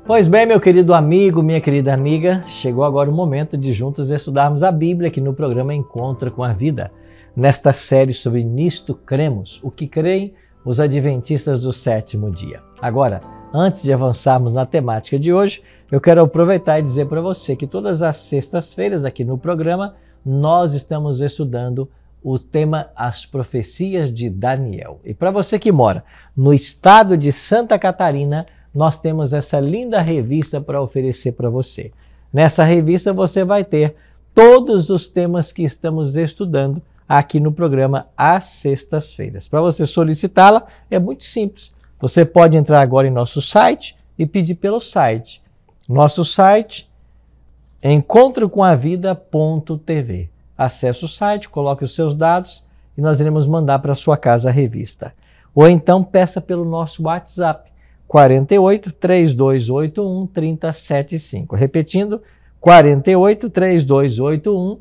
Pois bem, meu querido amigo, minha querida amiga, chegou agora o momento de juntos estudarmos a Bíblia aqui no programa Encontra com a Vida. Nesta série sobre Nisto Cremos, o que creem os adventistas do sétimo dia. Agora, antes de avançarmos na temática de hoje, eu quero aproveitar e dizer para você que todas as sextas-feiras aqui no programa nós estamos estudando o tema As Profecias de Daniel. E para você que mora no estado de Santa Catarina, nós temos essa linda revista para oferecer para você. Nessa revista você vai ter todos os temas que estamos estudando aqui no programa às sextas-feiras. Para você solicitá-la é muito simples. Você pode entrar agora em nosso site e pedir pelo site. Nosso site é encontrocomavida.tv. Acesse o site, coloque os seus dados e nós iremos mandar para a sua casa a revista. Ou então peça pelo nosso WhatsApp. 48 3281 3075. Repetindo, 48 3281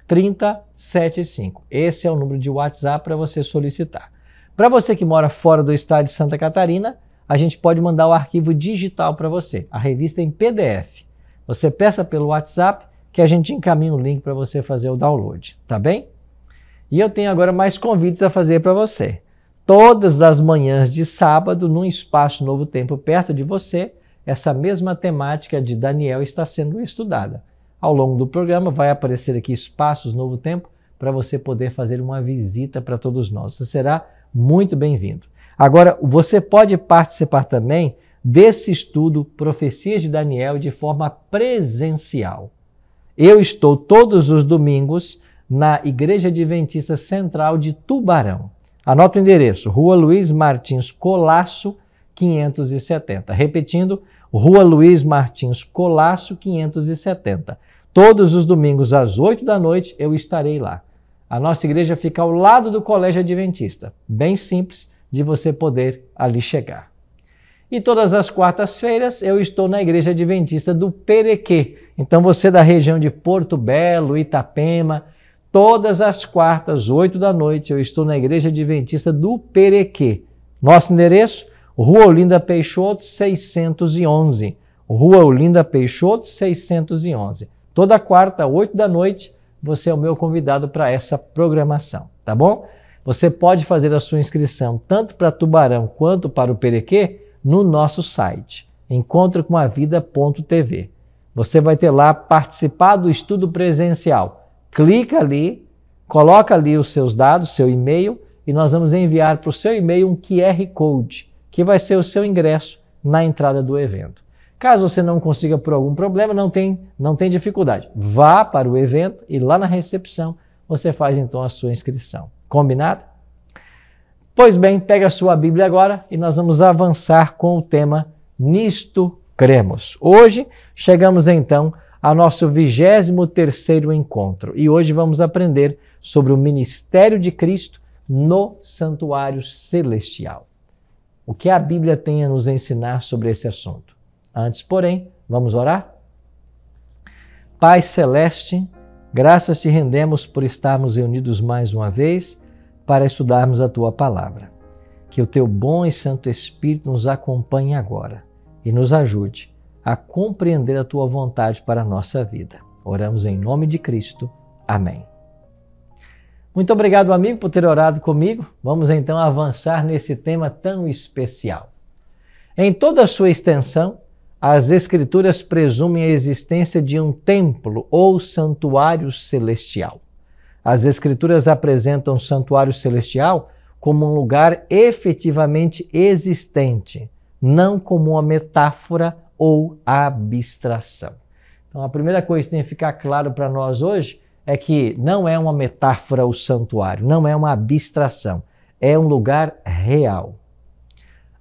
3075. Esse é o número de WhatsApp para você solicitar. Para você que mora fora do estado de Santa Catarina, a gente pode mandar o arquivo digital para você, a revista em PDF. Você peça pelo WhatsApp que a gente encaminha o link para você fazer o download, tá bem? E eu tenho agora mais convites a fazer para você. Todas as manhãs de sábado, num espaço Novo Tempo perto de você, essa mesma temática de Daniel está sendo estudada. Ao longo do programa vai aparecer aqui espaços Novo Tempo para você poder fazer uma visita para todos nós. Você será muito bem-vindo. Agora, você pode participar também desse estudo Profecias de Daniel de forma presencial. Eu estou todos os domingos na Igreja Adventista Central de Tubarão. Anota o endereço, Rua Luiz Martins Colasso, 570. Repetindo, Rua Luiz Martins Colasso, 570. Todos os domingos às 8 da noite eu estarei lá. A nossa igreja fica ao lado do Colégio Adventista. Bem simples de você poder ali chegar. E todas as quartas-feiras eu estou na Igreja Adventista do Perequê. Então você da região de Porto Belo, Itapema, todas as quartas, 8 da noite, eu estou na Igreja Adventista do Perequê. Nosso endereço, Rua Olinda Peixoto, 611. Rua Olinda Peixoto, 611. Toda quarta, 8 da noite, você é o meu convidado para essa programação, tá bom? Você pode fazer a sua inscrição tanto para Tubarão quanto para o Perequê no nosso site, encontrocomavida.tv. Você vai ter lá participar do estudo presencial. Clica ali, coloca ali os seus dados, seu e-mail, e nós vamos enviar para o seu e-mail um QR Code, que vai ser o seu ingresso na entrada do evento. Caso você não consiga por algum problema, não tem dificuldade. Vá para o evento e lá na recepção você faz então a sua inscrição. Combinado? Pois bem, pega a sua Bíblia agora e nós vamos avançar com o tema Nisto Cremos. Hoje chegamos então ao nosso 23º encontro e hoje vamos aprender sobre o ministério de Cristo no santuário celestial. O que a Bíblia tem a nos ensinar sobre esse assunto? Antes, porém, vamos orar? Pai Celeste, graças te rendemos por estarmos reunidos mais uma vez para estudarmos a Tua Palavra. Que o Teu bom e Santo Espírito nos acompanhe agora e nos ajude a compreender a Tua vontade para a nossa vida. Oramos em nome de Cristo. Amém. Muito obrigado, amigo, por ter orado comigo. Vamos então avançar nesse tema tão especial. Em toda a sua extensão, as Escrituras presumem a existência de um templo ou santuário celestial. As Escrituras apresentam o santuário celestial como um lugar efetivamente existente, não como uma metáfora ou abstração. Então, a primeira coisa que tem que ficar claro para nós hoje é que não é uma metáfora o santuário, não é uma abstração, é um lugar real.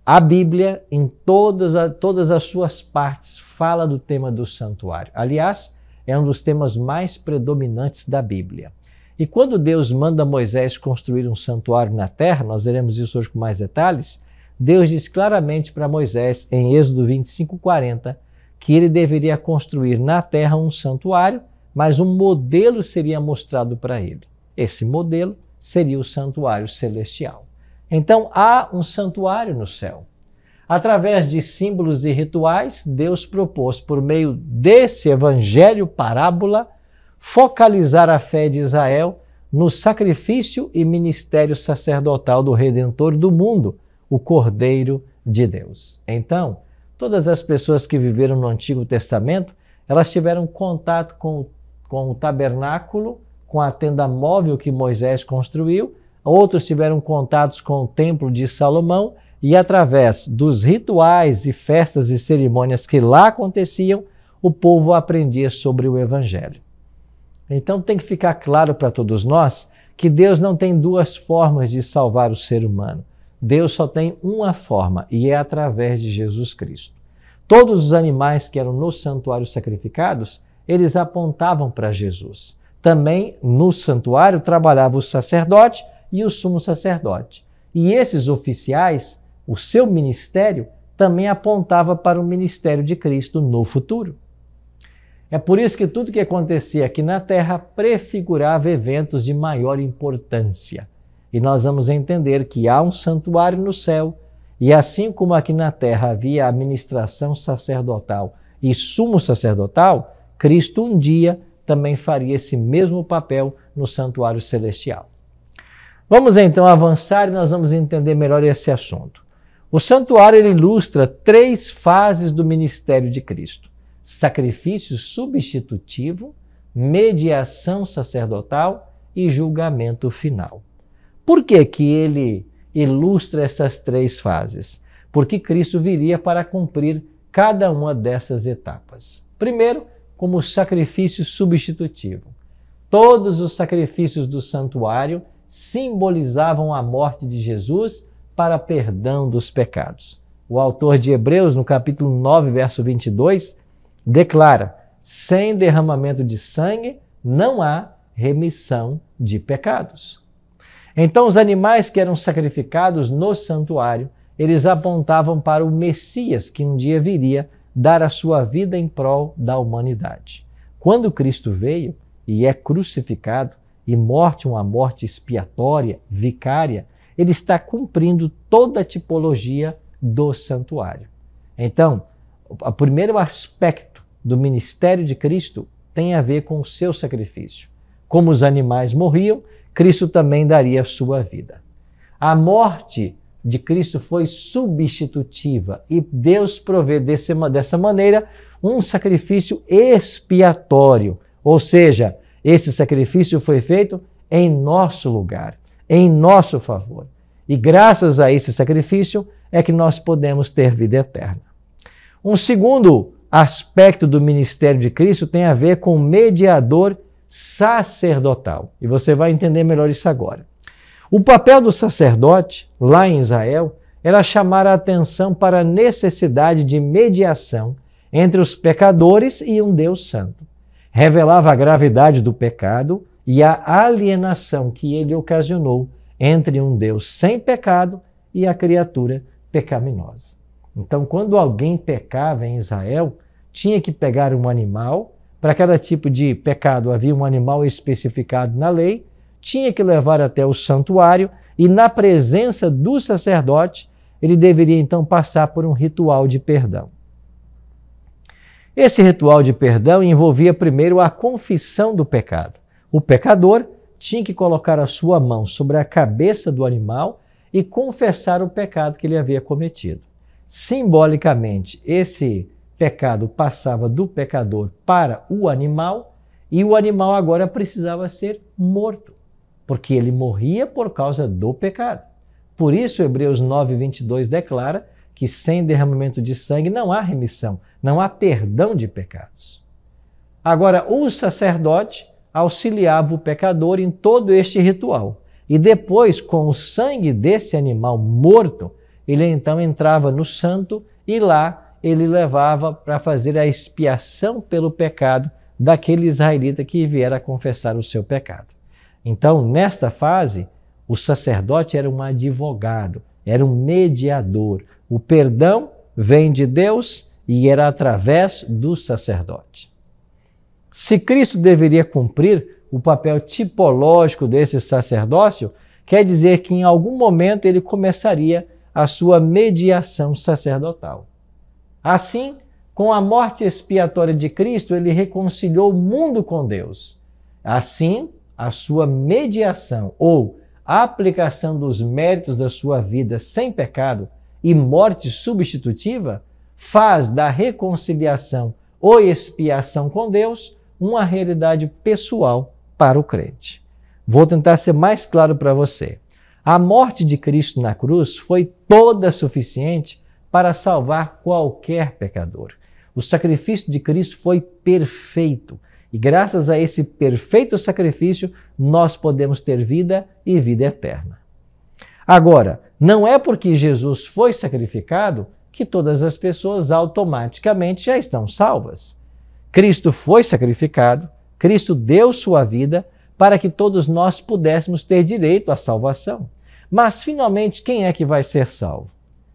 A Bíblia, em todas as suas partes, fala do tema do santuário. Aliás, é um dos temas mais predominantes da Bíblia. E quando Deus manda Moisés construir um santuário na terra, nós veremos isso hoje com mais detalhes, Deus diz claramente para Moisés, em Êxodo 25:40, que ele deveria construir na terra um santuário, mas um modelo seria mostrado para ele. Esse modelo seria o santuário celestial. Então há um santuário no céu. Através de símbolos e rituais, Deus propôs, por meio desse evangelho parábola, focalizar a fé de Israel no sacrifício e ministério sacerdotal do Redentor do mundo, o Cordeiro de Deus. Então, todas as pessoas que viveram no Antigo Testamento, elas tiveram contato com o tabernáculo, com a tenda móvel que Moisés construiu, outros tiveram contatos com o Templo de Salomão, e através dos rituais e festas e cerimônias que lá aconteciam, o povo aprendia sobre o Evangelho. Então tem que ficar claro para todos nós que Deus não tem duas formas de salvar o ser humano. Deus só tem uma forma, e é através de Jesus Cristo. Todos os animais que eram no santuário sacrificados, eles apontavam para Jesus. Também no santuário trabalhava o sacerdote e o sumo sacerdote. E esses oficiais, o seu ministério, também apontava para o ministério de Cristo no futuro. É por isso que tudo que acontecia aqui na terra prefigurava eventos de maior importância. E nós vamos entender que há um santuário no céu, e assim como aqui na terra havia a ministração sacerdotal e sumo sacerdotal, Cristo um dia também faria esse mesmo papel no santuário celestial. Vamos então avançar e nós vamos entender melhor esse assunto. O santuário ele ilustra 3 fases do ministério de Cristo: sacrifício substitutivo, mediação sacerdotal e julgamento final. Por que que ele ilustra essas 3 fases? Porque Cristo viria para cumprir cada uma dessas etapas. Primeiro, como sacrifício substitutivo. Todos os sacrifícios do santuário simbolizavam a morte de Jesus para perdão dos pecados. O autor de Hebreus, no capítulo 9, verso 22, declara: sem derramamento de sangue não há remissão de pecados. Então, os animais que eram sacrificados no santuário, eles apontavam para o Messias que um dia viria dar a sua vida em prol da humanidade. Quando Cristo veio e é crucificado e morte uma morte expiatória, vicária, ele está cumprindo toda a tipologia do santuário. Então, o primeiro aspecto do ministério de Cristo tem a ver com o seu sacrifício. Como os animais morriam, Cristo também daria a sua vida. A morte de Cristo foi substitutiva e Deus provê dessa maneira um sacrifício expiatório, ou seja, esse sacrifício foi feito em nosso lugar, em nosso favor. E graças a esse sacrifício é que nós podemos ter vida eterna. Um segundo aspecto do ministério de Cristo tem a ver com o mediador sacerdotal. E você vai entender melhor isso agora. O papel do sacerdote, lá em Israel, era chamar a atenção para a necessidade de mediação entre os pecadores e um Deus santo. Revelava a gravidade do pecado e a alienação que ele ocasionou entre um Deus sem pecado e a criatura pecaminosa. Então, quando alguém pecava em Israel, tinha que pegar um animal. Para cada tipo de pecado havia um animal especificado na lei, tinha que levar até o santuário e, na presença do sacerdote, ele deveria então passar por um ritual de perdão. Esse ritual de perdão envolvia primeiro a confissão do pecado. O pecador tinha que colocar a sua mão sobre a cabeça do animal e confessar o pecado que ele havia cometido. Simbolicamente, esse pecado passava do pecador para o animal e o animal agora precisava ser morto, porque ele morria por causa do pecado. Por isso, Hebreus 9, 22 declara que sem derramamento de sangue não há remissão, não há perdão de pecados. Agora, o sacerdote auxiliava o pecador em todo este ritual. E depois, com o sangue desse animal morto, ele então entrava no santo e lá ele levava para fazer a expiação pelo pecado daquele israelita que viera a confessar o seu pecado. Então, nesta fase, o sacerdote era um advogado, era um mediador. O perdão vem de Deus e era através do sacerdote. Se Cristo deveria cumprir o papel tipológico desse sacerdócio, quer dizer que em algum momento ele começaria a sua mediação sacerdotal. Assim, com a morte expiatória de Cristo, ele reconciliou o mundo com Deus. Assim, a sua mediação ou aplicação dos méritos da sua vida sem pecado e morte substitutiva faz da reconciliação ou expiação com Deus uma realidade pessoal para o crente. Vou tentar ser mais claro para você. A morte de Cristo na cruz foi toda suficiente para salvar qualquer pecador. O sacrifício de Cristo foi perfeito. E graças a esse perfeito sacrifício, nós podemos ter vida e vida eterna. Agora, não é porque Jesus foi sacrificado que todas as pessoas automaticamente já estão salvas. Cristo foi sacrificado, Cristo deu sua vida para que todos nós pudéssemos ter direito à salvação. Mas, finalmente, quem é que vai ser salvo?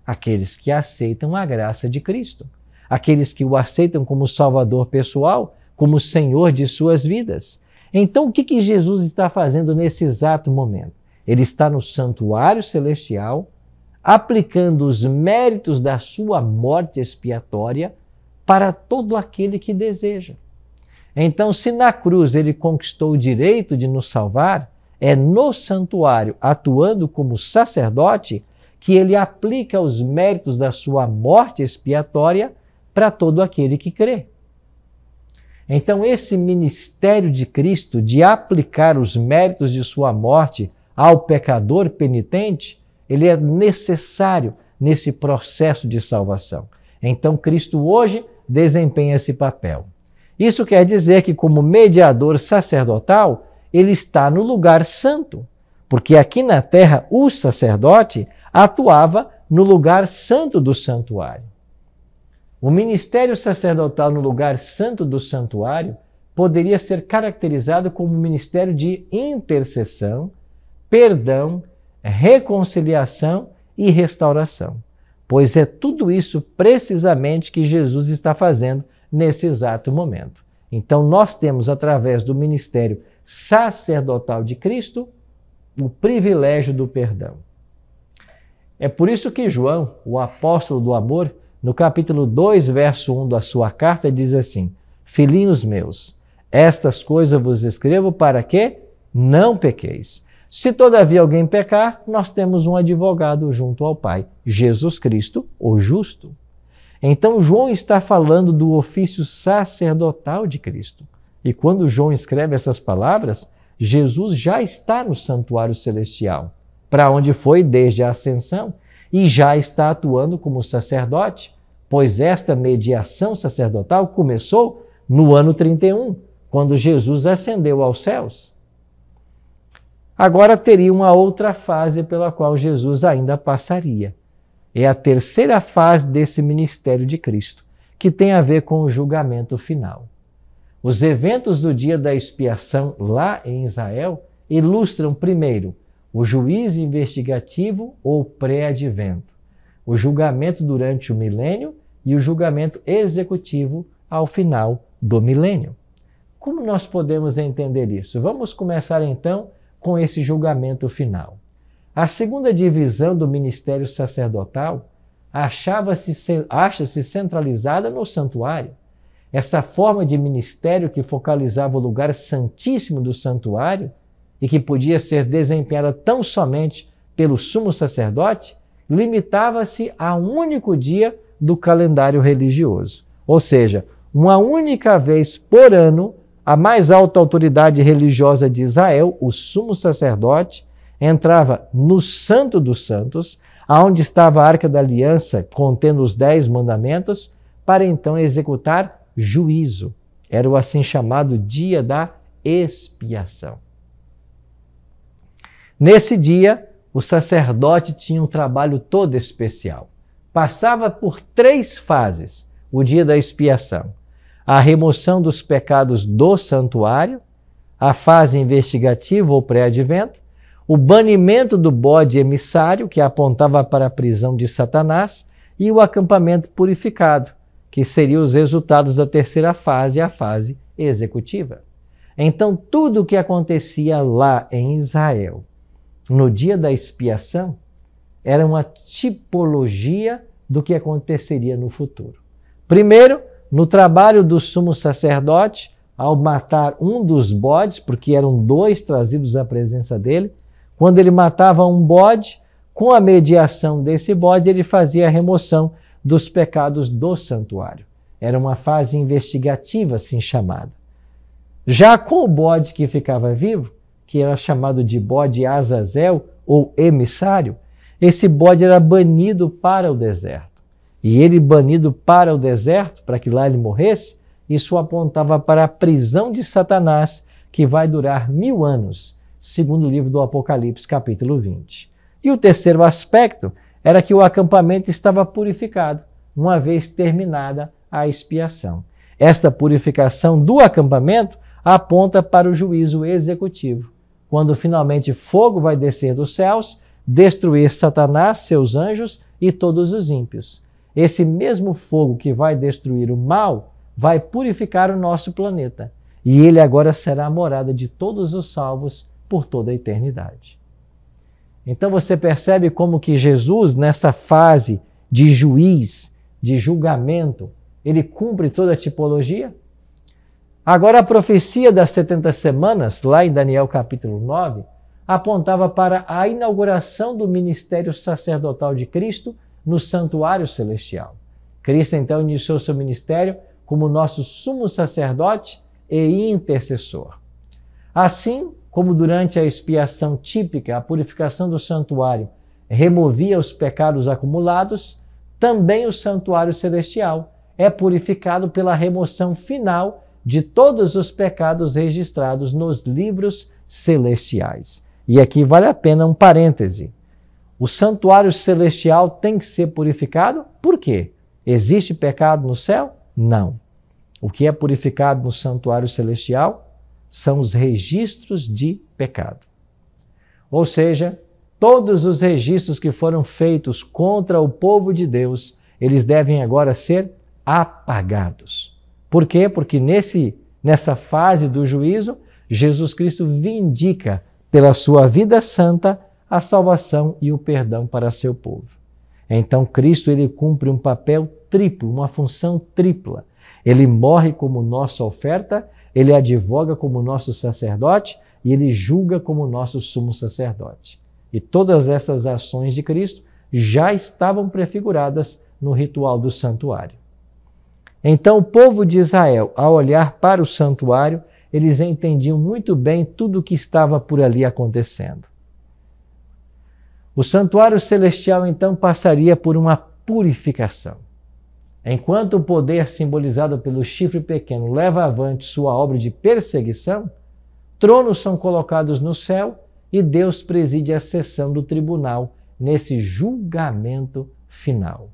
Aqueles que aceitam a graça de Cristo. Aqueles que o aceitam como Salvador pessoal, como Senhor de suas vidas. Então, o que Jesus está fazendo nesse exato momento? Ele está no santuário celestial, aplicando os méritos da sua morte expiatória para todo aquele que deseja. Então, se na cruz ele conquistou o direito de nos salvar, é no santuário, atuando como sacerdote, que ele aplica os méritos da sua morte expiatória para todo aquele que crê. Então, esse ministério de Cristo de aplicar os méritos de sua morte ao pecador penitente, ele é necessário nesse processo de salvação. Então, Cristo hoje desempenha esse papel. Isso quer dizer que, como mediador sacerdotal, ele está no lugar santo, porque aqui na terra o sacerdote atuava no lugar santo do santuário. O ministério sacerdotal no lugar santo do santuário poderia ser caracterizado como um ministério de intercessão, perdão, reconciliação e restauração, pois é tudo isso precisamente que Jesus está fazendo nesse exato momento. Então, nós temos, através do ministério sacerdotal de Cristo, o privilégio do perdão. É por isso que João, o apóstolo do amor, no capítulo 2, verso 1 da sua carta, diz assim: Filhinhos meus, estas coisas vos escrevo para que não pequeis. Se todavia alguém pecar, nós temos um advogado junto ao Pai, Jesus Cristo, o justo. Então, João está falando do ofício sacerdotal de Cristo. E quando João escreve essas palavras, Jesus já está no santuário celestial, para onde foi desde a ascensão, e já está atuando como sacerdote, pois esta mediação sacerdotal começou no ano 31, quando Jesus ascendeu aos céus. Agora teria uma outra fase pela qual Jesus ainda passaria. É a terceira fase desse ministério de Cristo, que tem a ver com o julgamento final. Os eventos do dia da expiação lá em Israel ilustram, primeiro, o juízo investigativo ou pré-advento, o julgamento durante o milênio e o julgamento executivo ao final do milênio. Como nós podemos entender isso? Vamos começar então com esse julgamento final. A segunda divisão do ministério sacerdotal acha-se centralizada no santuário. Essa forma de ministério que focalizava o lugar santíssimo do santuário e que podia ser desempenhada tão somente pelo sumo sacerdote, limitava-se a um único dia do calendário religioso. Ou seja, uma única vez por ano, a mais alta autoridade religiosa de Israel, o sumo sacerdote, entrava no Santo dos Santos, aonde estava a Arca da Aliança contendo os 10 mandamentos, para então executar juízo. Era o assim chamado dia da expiação. Nesse dia, o sacerdote tinha um trabalho todo especial. Passava por 3 fases o dia da expiação: a remoção dos pecados do santuário, a fase investigativa ou pré-advento, o banimento do bode emissário, que apontava para a prisão de Satanás, e o acampamento purificado, que seriam os resultados da terceira fase, a fase executiva. Então, tudo o que acontecia lá em Israel, no dia da expiação, era uma tipologia do que aconteceria no futuro. Primeiro, no trabalho do sumo sacerdote, ao matar um dos bodes, porque eram 2 trazidos à presença dele, quando ele matava um bode, com a mediação desse bode, ele fazia a remoção dos pecados do santuário. Era uma fase investigativa, assim chamada. Já com o bode que ficava vivo, que era chamado de bode Azazel ou emissário, esse bode era banido para o deserto. E ele banido para o deserto, para que lá ele morresse, isso apontava para a prisão de Satanás, que vai durar 1000 anos, segundo o livro do Apocalipse, capítulo 20. E o terceiro aspecto era que o acampamento estava purificado, uma vez terminada a expiação. Esta purificação do acampamento aponta para o juízo executivo, quando finalmente fogo vai descer dos céus, destruir Satanás, seus anjos e todos os ímpios. Esse mesmo fogo que vai destruir o mal vai purificar o nosso planeta. E ele agora será a morada de todos os salvos por toda a eternidade. Então você percebe como que Jesus, nessa fase de juiz, de julgamento, ele cumpre toda a tipologia? Agora a profecia das 70 semanas, lá em Daniel capítulo 9, apontava para a inauguração do ministério sacerdotal de Cristo no santuário celestial. Cristo então iniciou seu ministério como nosso sumo sacerdote e intercessor. Assim como durante a expiação típica, a purificação do santuário removia os pecados acumulados, também o santuário celestial é purificado pela remoção final de todos os pecados registrados nos livros celestiais. E aqui vale a pena um parêntese. O santuário celestial tem que ser purificado? Por quê? Existe pecado no céu? Não. O que é purificado no santuário celestial são os registros de pecado. Ou seja, todos os registros que foram feitos contra o povo de Deus, eles devem agora ser apagados. Por quê? Porque nessa fase do juízo, Jesus Cristo vindica pela sua vida santa a salvação e o perdão para seu povo. Então Cristo ele cumpre um papel triplo, uma função tripla. Ele morre como nossa oferta, ele advoga como nosso sacerdote e ele julga como nosso sumo sacerdote. E todas essas ações de Cristo já estavam prefiguradas no ritual do santuário. Então o povo de Israel, ao olhar para o santuário, eles entendiam muito bem tudo o que estava por ali acontecendo. O santuário celestial então passaria por uma purificação. Enquanto o poder simbolizado pelo chifre pequeno leva avante sua obra de perseguição, tronos são colocados no céu e Deus preside a sessão do tribunal nesse julgamento final.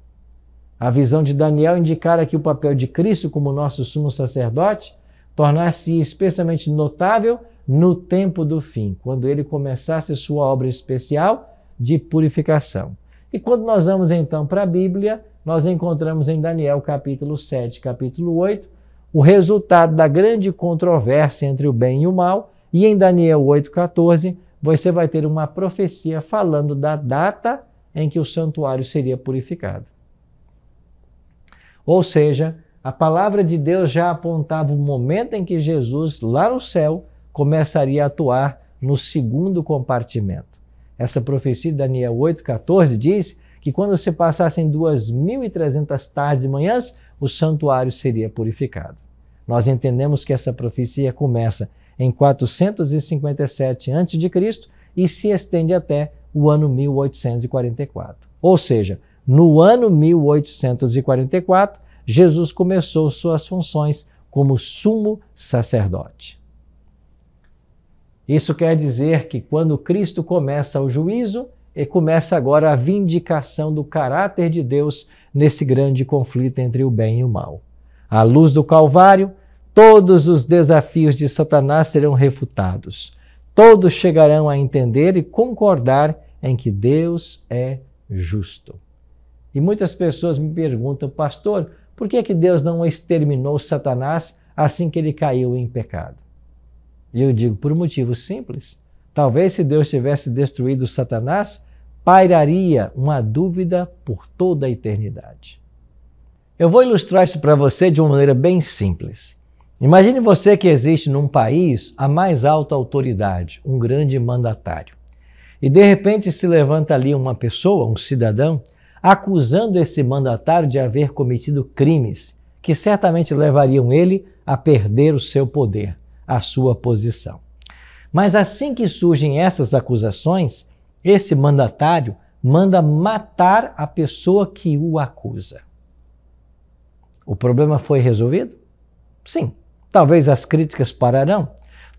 A visão de Daniel indicara que o papel de Cristo como nosso sumo sacerdote tornasse especialmente notável no tempo do fim, quando ele começasse sua obra especial de purificação. E quando nós vamos então para a Bíblia, nós encontramos em Daniel capítulo 7, capítulo 8, o resultado da grande controvérsia entre o bem e o mal, e em Daniel 8,14, você vai ter uma profecia falando da data em que o santuário seria purificado. Ou seja, a palavra de Deus já apontava o momento em que Jesus, lá no céu, começaria a atuar no segundo compartimento. Essa profecia de Daniel 8,14 diz que quando se passassem 2.300 tardes e manhãs, o santuário seria purificado. Nós entendemos que essa profecia começa em 457 a.C. e se estende até o ano 1844. Ou seja, no ano 1844, Jesus começou suas funções como sumo sacerdote. Isso quer dizer que quando Cristo começa o juízo, e começa agora a vindicação do caráter de Deus nesse grande conflito entre o bem e o mal. À luz do Calvário, todos os desafios de Satanás serão refutados. Todos chegarão a entender e concordar em que Deus é justo. E muitas pessoas me perguntam, pastor, por que Deus não exterminou Satanás assim que ele caiu em pecado? E eu digo, por um motivo simples. Talvez se Deus tivesse destruído Satanás, pairaria uma dúvida por toda a eternidade. Eu vou ilustrar isso para você de uma maneira bem simples. Imagine você que existe num país a mais alta autoridade, um grande mandatário. E de repente se levanta ali uma pessoa, um cidadão, acusando esse mandatário de haver cometido crimes que certamente levariam ele a perder o seu poder, a sua posição. Mas assim que surgem essas acusações, esse mandatário manda matar a pessoa que o acusa. O problema foi resolvido? Sim. Talvez as críticas pararão,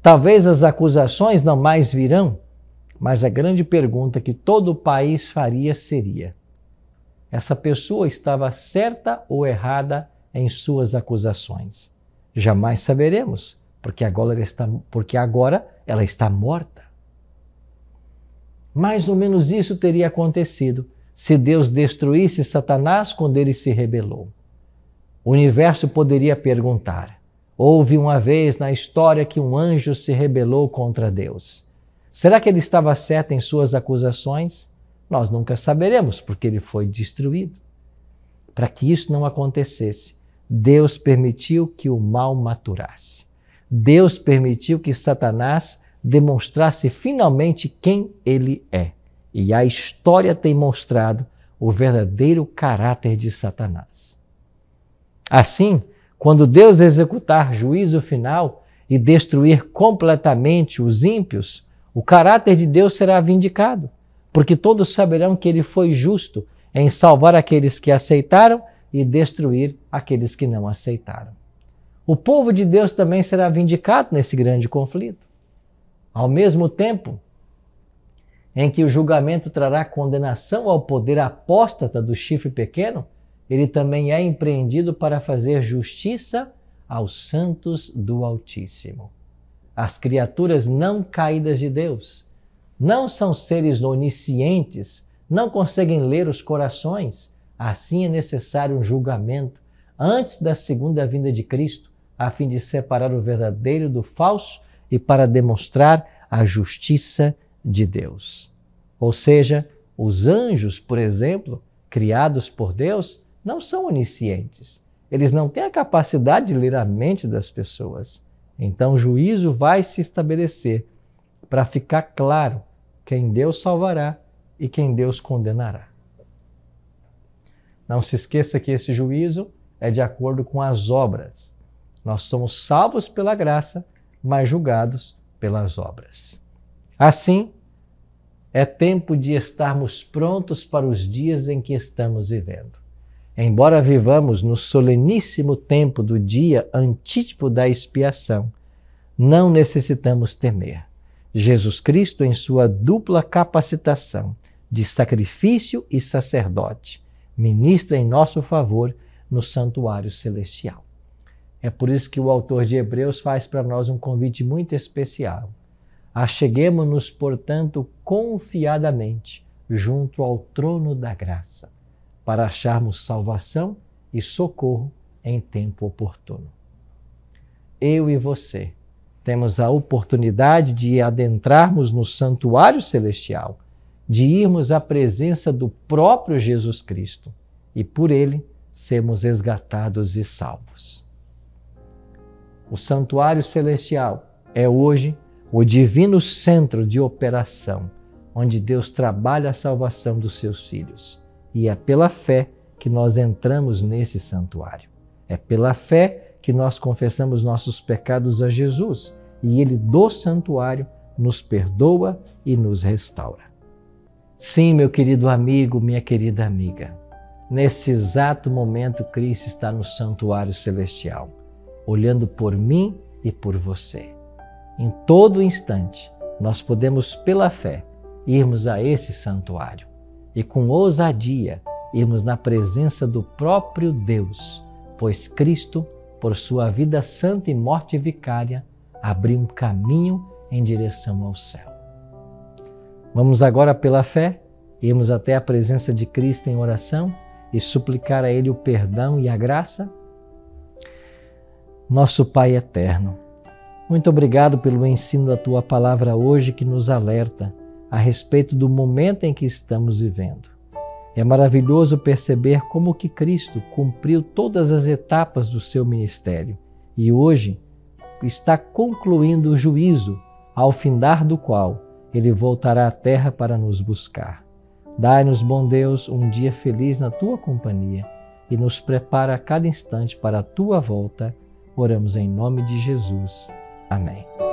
talvez as acusações não mais virão, mas a grande pergunta que todo o país faria seria: essa pessoa estava certa ou errada em suas acusações? Jamais saberemos, porque agora ela está morta. Mais ou menos isso teria acontecido se Deus destruísse Satanás quando ele se rebelou. O universo poderia perguntar: houve uma vez na história que um anjo se rebelou contra Deus. Será que ele estava certo em suas acusações? Nós nunca saberemos, porque ele foi destruído. Para que isso não acontecesse, Deus permitiu que o mal maturasse. Deus permitiu que Satanás demonstrasse finalmente quem ele é. E a história tem mostrado o verdadeiro caráter de Satanás. Assim, quando Deus executar juízo final e destruir completamente os ímpios, o caráter de Deus será vindicado, porque todos saberão que ele foi justo em salvar aqueles que aceitaram e destruir aqueles que não aceitaram. O povo de Deus também será vindicado nesse grande conflito. Ao mesmo tempo em que o julgamento trará condenação ao poder apóstata do chifre pequeno, ele também é empreendido para fazer justiça aos santos do Altíssimo. As criaturas não caídas de Deus não são seres oniscientes, não conseguem ler os corações. Assim é necessário um julgamento antes da segunda vinda de Cristo, a fim de separar o verdadeiro do falso e para demonstrar a justiça de Deus. Ou seja, os anjos, por exemplo, criados por Deus, não são oniscientes. Eles não têm a capacidade de ler a mente das pessoas. Então o juízo vai se estabelecer para ficar claro quem Deus salvará e quem Deus condenará. Não se esqueça que esse juízo é de acordo com as obras. Nós somos salvos pela graça, mas julgados pelas obras. Assim, é tempo de estarmos prontos para os dias em que estamos vivendo. Embora vivamos no soleníssimo tempo do dia antítipo da expiação, não necessitamos temer. Jesus Cristo, em sua dupla capacitação de sacrifício e sacerdote, ministra em nosso favor no santuário celestial. É por isso que o autor de Hebreus faz para nós um convite muito especial. Acheguemo-nos, portanto, confiadamente junto ao trono da graça, para acharmos salvação e socorro em tempo oportuno. Eu e você temos a oportunidade de adentrarmos no santuário celestial, de irmos à presença do próprio Jesus Cristo e por ele sermos resgatados e salvos. O santuário celestial é hoje o divino centro de operação, onde Deus trabalha a salvação dos seus filhos. E é pela fé que nós entramos nesse santuário. É pela fé que nós confessamos nossos pecados a Jesus e Ele do santuário nos perdoa e nos restaura. Sim, meu querido amigo, minha querida amiga, nesse exato momento Cristo está no santuário celestial, olhando por mim e por você. Em todo instante, nós podemos, pela fé, irmos a esse santuário e com ousadia irmos na presença do próprio Deus, pois Cristo, por sua vida santa e morte vicária, abriu um caminho em direção ao céu. Vamos agora, pela fé, irmos até a presença de Cristo em oração e suplicar a Ele o perdão e a graça? Nosso Pai eterno, muito obrigado pelo ensino da Tua palavra hoje que nos alerta a respeito do momento em que estamos vivendo. É maravilhoso perceber como que Cristo cumpriu todas as etapas do seu ministério e hoje está concluindo o juízo, ao findar do qual Ele voltará à terra para nos buscar. Dai-nos, bom Deus, um dia feliz na Tua companhia e nos prepara a cada instante para a Tua volta. Oramos em nome de Jesus. Amém.